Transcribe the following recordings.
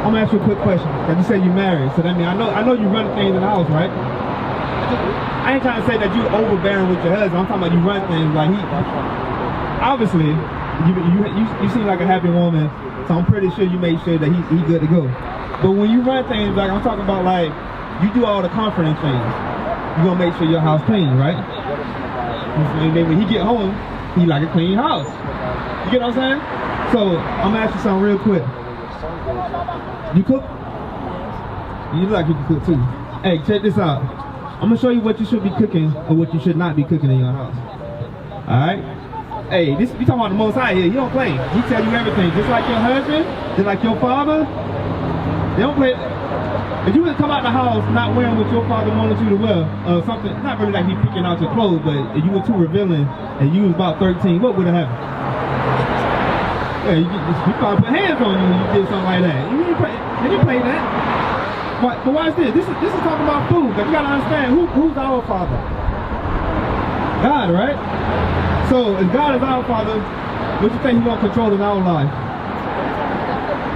I'm gonna ask you a quick question. Cause you say you're married, so that means I know you run things in the house, right? I ain't trying to say that you overbearing with your husband. I'm talking about you run things like he. Obviously, you seem like a happy woman, so I'm pretty sure you make sure that he's good to go. But when you run things, like I'm talking about, like you do all the comforting things, you gonna make sure your house clean, right? And then when he get home, he like a clean house. You get what I'm saying? So I'm gonna ask you something real quick. You cook? You look like you can cook too. Hey, check this out. I'm gonna show you what you should be cooking or what you should not be cooking in your house. All right? Hey, we talking about the Most High here. He don't play. He tell you everything. Just like your husband, just like your father. They don't play. If you would come out the house not wearing what your father wanted you to wear, or something, not really like he picking out your clothes, but if you were too revealing and you was about 13, what would have happened? Yeah, you probably put hands on you when you did something like that. You didn't play that. But watch this. This is talking about food. Cause you gotta understand who's our father. God, right? So if God is our father, what you think He's gonna control in our life?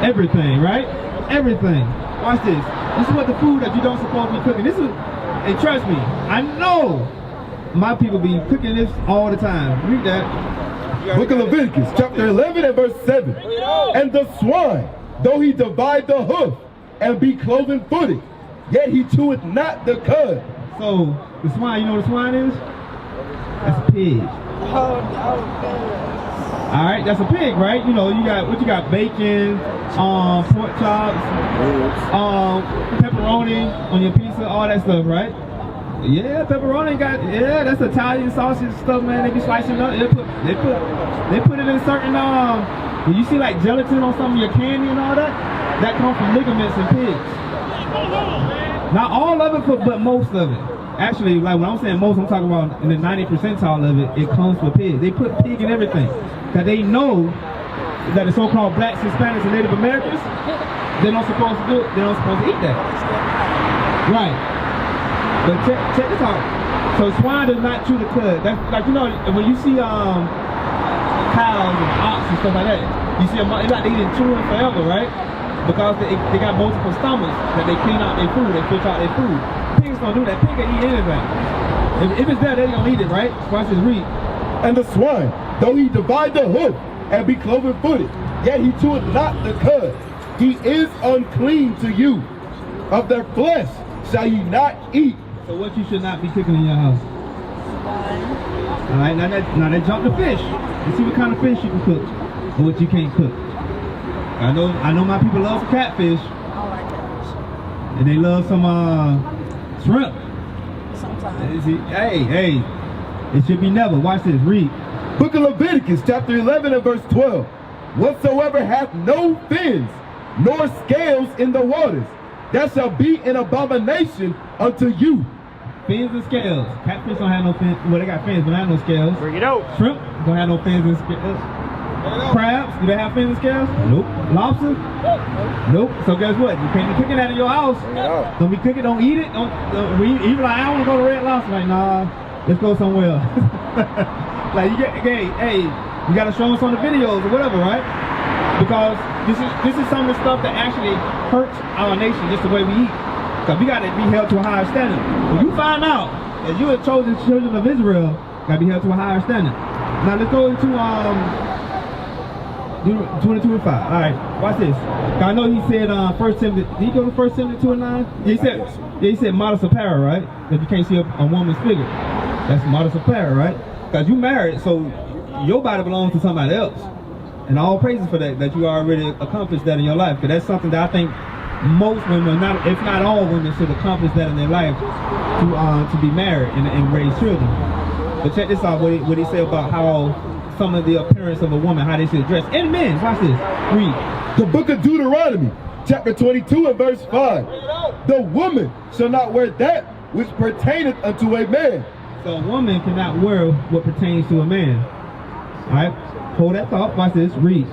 Everything, right? Everything. Watch this. This is what the food that you don't supposed to be cooking. This is, and trust me, I know my people be cooking this all the time. Read that. Book of Leviticus, chapter 11 and verse 7. And the swine, though he divide the hoof and be cloven footed, yet he cheweth not the cud. So the swine, you know what a swine is? That's a pig. All right, that's a pig, right? You know, you got bacon, pork chops, pepperoni on your pizza, all that stuff, right? Yeah, pepperoni that's Italian sausage stuff, man. They be slicing up. They put it in certain when you see like gelatin on some of your candy and all that, that comes from ligaments in pigs. Not all of it, but most of it. Actually, like when I'm saying most, I'm talking about in the 90th percentile of it, it comes from pigs. They put pig in everything. That they know that the so-called blacks, Hispanics, and Native Americans, they're not supposed to do it. They're not supposed to eat that. Right. But check this out. So swine does not chew the cud. That's like, you know, when you see cows and ox and stuff like that, you see them, it's like they didn't chew them forever, right? Because they got multiple stomachs that they clean out their food, they filter out their food. Pigs don't do that. Pig can eat anything. If it's there, they don't eat it, right? Watch this, read. And the swine, though he divide the hoof and be cloven footed, yet he cheweth not the cud. He is unclean to you. Of their flesh shall ye not eat. So what you should not be cooking in your house? All right, now that jump to fish. You see what kind of fish you can cook and what you can't cook. I know my people love some catfish. And they love some shrimp. Sometimes. Hey, it should be never. Watch this, read. Book of Leviticus, chapter 11 and verse 12. Whatsoever hath no fins, nor scales in the waters, that shall be an abomination unto you. Fins and scales. Catfish don't have no fins. Well, they got fins, but they have no scales. Bring it out. Shrimp don't have no fins and scales. Crabs, do they have fins and scales? Nope. Lobster? Nope. So guess what? You can't be cooking that in your house. Don't be cooking, don't eat it. Don't even like, I want to go to Red Lobster. Like, nah, let's go somewhere else. Like, you got to show us on the videos or whatever, right? Because this is some of the stuff that actually hurts our nation, just the way we eat. Because we got to be held to a higher standard. When you find out that you are chosen children of Israel, got to be held to a higher standard. Now let's go into 22 and 5. All right, watch this. I know he said 1 Timothy. Did he go to 1 Timothy 2 and 9? He said modest apparel, right? That you can't see a woman's figure. That's modest apparel, right? Because you married, so your body belongs to somebody else. And all praises for that you already accomplished that in your life. Because that's something that I think most women, if not all women, should accomplish that in their life to be married and raise children. But check this out, what he said about how some of the appearance of a woman, how they should dress. And men, watch this. Read. The book of Deuteronomy, chapter 22 and verse 5. The woman shall not wear that which pertaineth unto a man. So a woman cannot wear what pertains to a man. Alright? Hold that thought. Watch this. Read.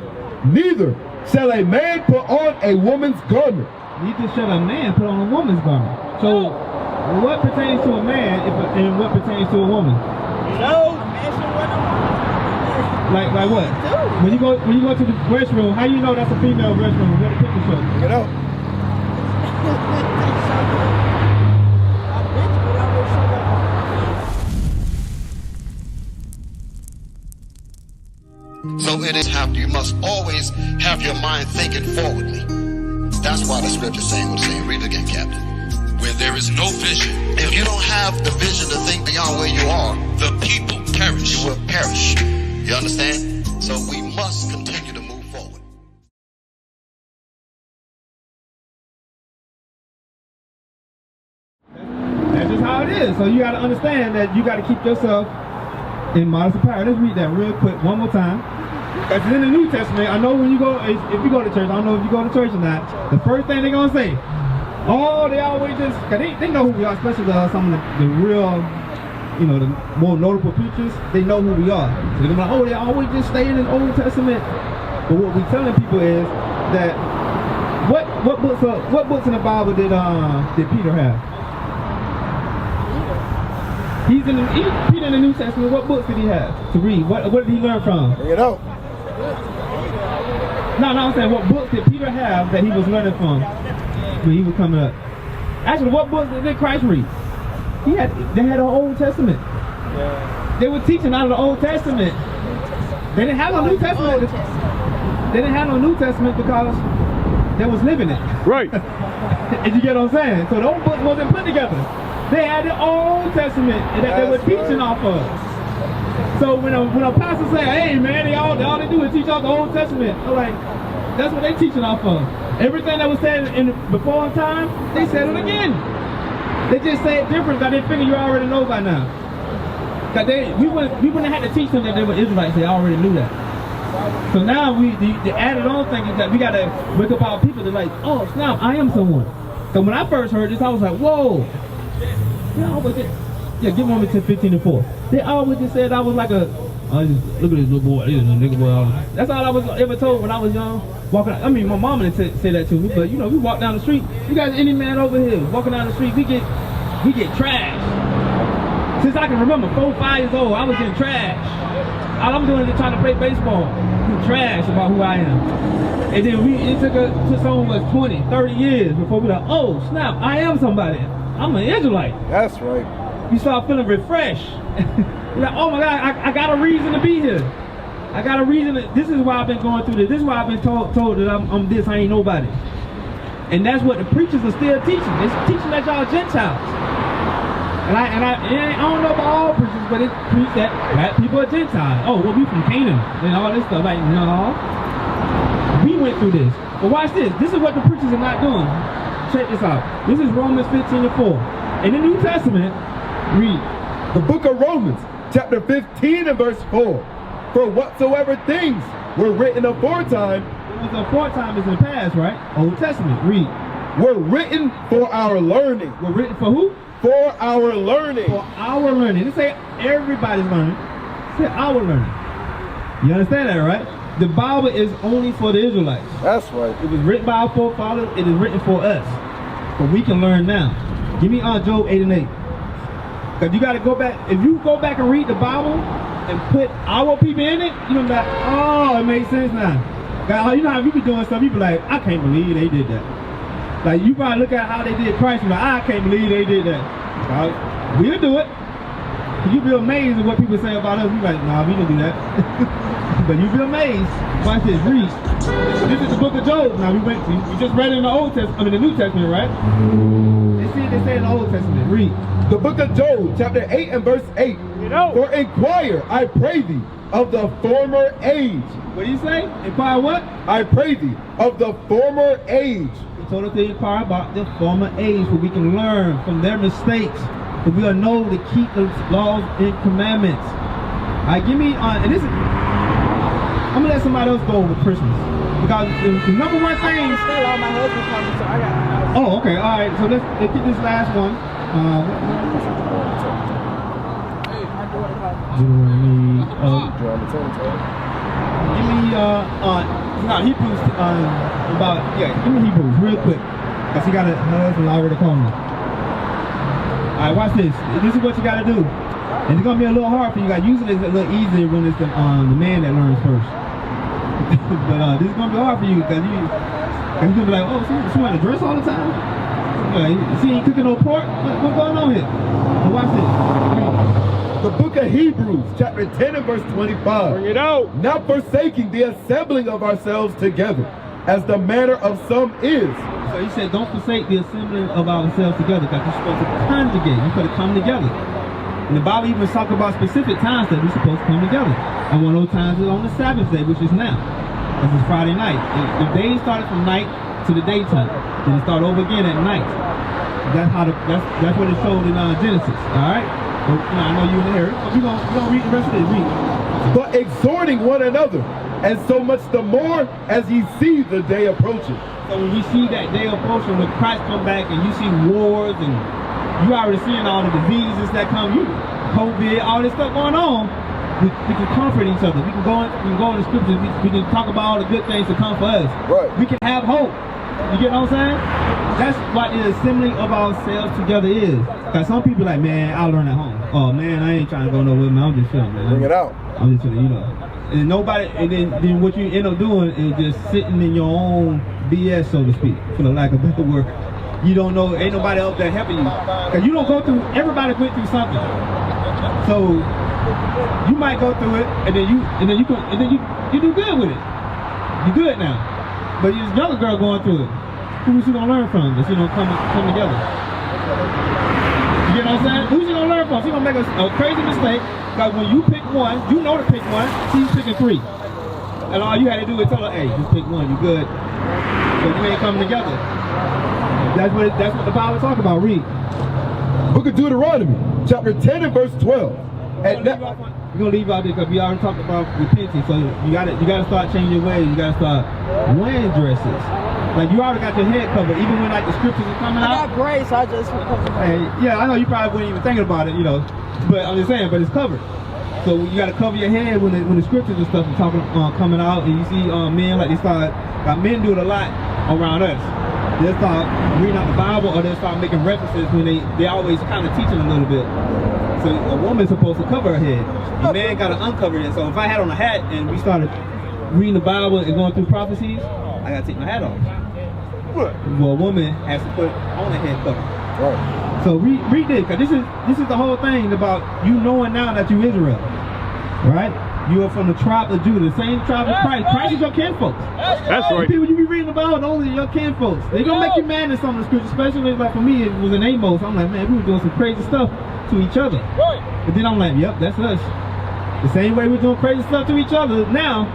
Neither shall a man put on a woman's garment. Neither shall a man put on a woman's garment. So what pertains to a man and what pertains to a woman? No, man should wear no. Like what? When you go to the restroom, how you know that's a female restroom? What the picture show? You know. So it is you must always have your mind thinking forwardly. That's why the scripture saying what it's saying. Read it again, Captain. Where there is no vision, If you don't have the vision to think beyond where you are, the people perish. you will perish. You understand? So we must continue to move forward. That's just how it is. So you got to understand that you got to keep yourself in modesty power. Let's read that real quick one more time. Because in the New Testament, I know when you go, if you go to church, I don't know if you go to church or not, the first thing they're going to say, oh, they always just, cause they know who we are, especially some of the real, you know, the more notable preachers, they know who we are. So they're like, oh, they always just stay in the Old Testament. But what we're telling people is that, what books in the Bible did Peter have? Peter in the New Testament, what books did he have to read? What did he learn from? You know. No, I'm saying, what books did Peter have that he was learning from when he was coming up? Actually, what books did Christ read? They had the Old Testament. Yeah. They were teaching out of the Old Testament. They didn't have no New Testament. They didn't have no New Testament because they was living it. Right. And you get what I'm saying? So the old books wasn't put together. They had the Old Testament that they were teaching off of. So when a pastor say, hey man, all they do is teach off the Old Testament, I'm like, that's what they teaching off of. Everything that was said before in time, they said it again. They just say it different, because they figure you already know by now. Cause we wouldn't have had to teach them that they were Israelites, they already knew that. So now the added on thing is that we gotta wake up our people. They're like, oh snap, I am someone. So when I first heard this, I was like, whoa. They always just, give me 10:15-4. They always just said I was like look at this little boy, this little nigga boy. That's all I was ever told when I was young. Walking, I mean, my mama didn't say that to me, but you know, we walk down the street. You guys, any man over here walking down the street, we get trashed. Since I can remember, 4, 5 years old, I was getting trashed. All I'm doing is trying to play baseball. Getting trash about who I am. And then it took someone who was 20, 30 years before we like, oh snap, I am somebody. I'm an Israelite. That's right. You start feeling refreshed. You're like, oh my God, I got a reason to be here. I got a reason. This is why I've been going through this. This is why I've been told that I'm this, I ain't nobody. And that's what the preachers are still teaching. They're teaching that y'all Gentiles. And I don't know about all preachers, but it preach that black people are Gentiles. Oh, well, we from Canaan and all this stuff. Like, no. We went through this. But watch this. This is what the preachers are not doing. Check this out. This is Romans 15-4. In the New Testament, read. The book of Romans, chapter 15 and verse 4. For whatsoever things were written aforetime. It was aforetime is in the past, right? Old Testament, read. Were written for our learning. Were written for who? For our learning. For our learning. It say everybody's learning. It say our learning. You understand that, right? The Bible is only for the Israelites. That's right. It was written by our forefathers. It is written for us. But we can learn now. Give me Job 8 and 8. Because you got to go back. If you go back and read the Bible and put our people in it, you're going to be like, oh, it makes sense now. God, you know how you be doing stuff, you be like, I can't believe they did that. Like, you probably look at how they did Christ and like, I can't believe they did that. We'll do it. You be amazed at what people say about us. You be like, nah, we don't do that. But you be amazed. Watch this, read. This is the book of Job. Now we just read it in the Old Testament, I mean the New Testament, right? They say in the Old Testament. Read. The book of Job, chapter 8 and verse 8. For inquire, I pray thee, of the former age. What do you say? Inquire what? I pray thee, of the former age. He told us to inquire about the former age, where we can learn from their mistakes. But we are know to keep the laws and commandments. All right, give me, and this is, I'm gonna let somebody else go over Christmas. Because the number one thing. Oh, okay, all right, so let's get this last one. Give me, Hebrews, give me Hebrews real quick. Because he got a husband already calling me. Alright, watch this. This is what you gotta do. And it's gonna be a little hard for you guys. Usually it's a little easier when it's the man that learns first. But this is gonna be hard for you because you're gonna be like, oh, she wearing a dress all the time. She ain't cooking no pork. What's going on here? But watch this. The book of Hebrews, chapter 10 and verse 25. Bring it out. Not forsaking the assembling of ourselves together, as the manner of some is. So he said, don't forsake the assembling of ourselves together, because you're supposed to congregate. You're supposed to come together. And the Bible even talks about specific times that we're supposed to come together. And one of those times is on the Sabbath day, which is now. This is Friday night. The day started from night to the daytime. Then it start over again at night. That's what it showed in Genesis. All right. So, I know you in the area. So we're gonna read the rest of this. Read. But exhorting one another, and so much the more as ye see the day approaching. So when we see that day approaching, when Christ come back, and you see wars, and you already seeing all the diseases that come, COVID, all this stuff going on. We can comfort each other. We can go in the scriptures. We can talk about all the good things that come for us. Right. We can have hope. You get what I'm saying? That's what the assembling of ourselves together is. Cause some people like, man, I learn at home. Oh man, I ain't trying to go nowhere, man. I'm just chilling, man. Bring it out. I'm just chilling, And nobody, and then what you end up doing is just sitting in your own BS, so to speak, for the lack of better word. You don't know, ain't nobody else there helping you. Cause you don't go through. Everybody went through something. So you might go through it, and then you do good with it. You good now. But there's another girl going through it. Who is she gonna learn from? If she don't come together. You get what I'm saying? Who's she gonna learn from? She gonna make a crazy mistake. Because when you pick one, you know to pick one. She's picking three, and all you had to do is tell her, "Hey, just pick one. You good?" So you ain't coming together. That's what the Bible talk about. Read. Book of Deuteronomy, chapter 10 and verse 12. And we're gonna leave out there because we already talked about repenting. So you gotta start changing your ways. You gotta start wearing dresses. Like you already got your head covered, even when like the scriptures are coming out. I got grace, I just Hey, yeah, I know you probably weren't even thinking about it, But I'm just saying, but it's covered. So you gotta cover your head when the scriptures and stuff are coming out, and you see men like men do it a lot around us. They'll start reading out the Bible, or they'll start making references when they always kind of teaching a little bit. So a woman's supposed to cover her head. A man got to uncover it. So if I had on a hat and we started reading the Bible and going through prophecies, I got to take my hat off. Well, a woman has to put on a head cover. Right. So read this, because this is the whole thing about you knowing now that you're Israel. Right? You are from the tribe of Judah, the same tribe of Christ. Christ is your kinfolks. That's right. People you be reading about, those are your kinfolks. They're going to make you mad in some of the scriptures, especially like for me, it was in Amos. I'm like, man, we were doing some crazy stuff to each other. But then I'm like, yep, that's us. The same way we're doing crazy stuff to each other now,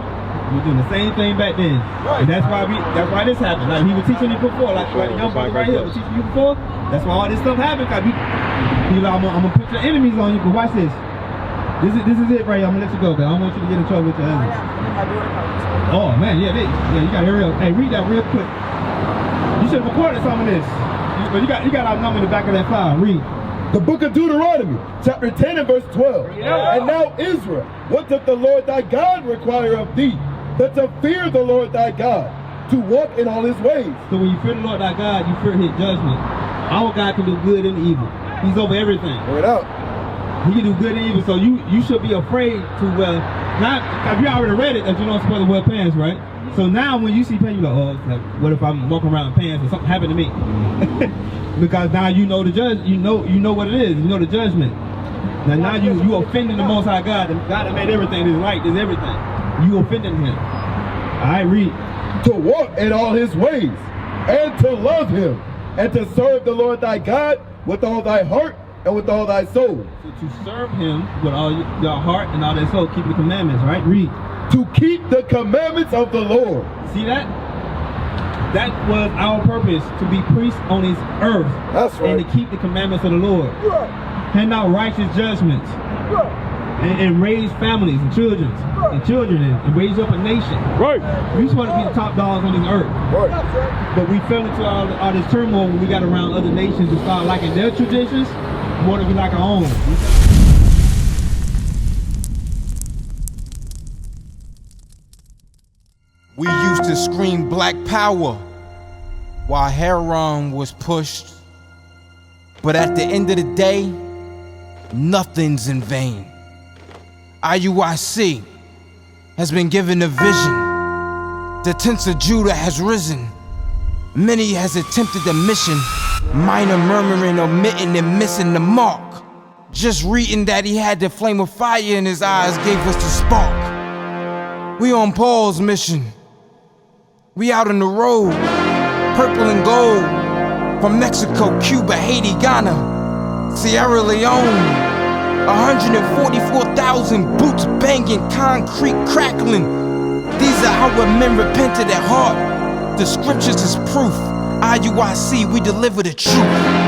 we're doing the same thing back then. And that's why this happened. Like he was teaching you before, like the young brother right here was teaching you before. That's why all this stuff happened. Cause I'm gonna put your enemies on you. But watch this. This is it right here. I'm gonna let you go, cause I don't want you to get in trouble with your enemies. Oh man, yeah, you gotta hurry up. Hey, read that real quick. You should have recorded some of this. But you got our number in the back of that file. Read. The book of Deuteronomy, chapter 10 and verse 12. Yeah. And now Israel, what doth the Lord thy God require of thee, but to fear the Lord thy God, to walk in all his ways? So when you fear the Lord thy God, you fear his judgment. Our God can do good and evil. He's over everything. Bring it out. He can do good and evil. So you should be afraid to not. If you already read it, that you're not supposed to wear pants, right? So now when you see pants, you go, oh, what if I'm walking around in pants and something happened to me? Because now you know the judge. You know what it is. You know the judgment. Now you offending the Most High God. The God that made everything, is light, is everything. You offending him. All right, read. To walk in all his ways, and to love him, and to serve the Lord thy God with all thy heart and with all thy soul. So to serve him with all your heart and all thy soul, keep the commandments, right? Read. To keep the commandments of the Lord. See that? That was our purpose, to be priests on this earth. That's right. And to keep the commandments of the Lord. Right. Hand out righteous judgments. Right. And raise families and children. And raise up a nation. Right. We just want to be the top dogs on this earth. Right. But we fell into all this turmoil when we got around other nations and started liking their traditions more than we like our own. We used to scream black power while heroin was pushed. But at the end of the day, nothing's in vain. IUIC has been given a vision The tents of Judah has risen. Many has attempted the mission. Minor murmuring, omitting, and missing the mark. Just reading that he had the flame of fire in his eyes gave us the spark. We on Paul's mission. We out on the road, purple and gold. From Mexico, Cuba, Haiti, Ghana, Sierra Leone. 144,000 boots banging, concrete crackling. These are our men repented at heart. The scriptures is proof. IUIC, we deliver the truth.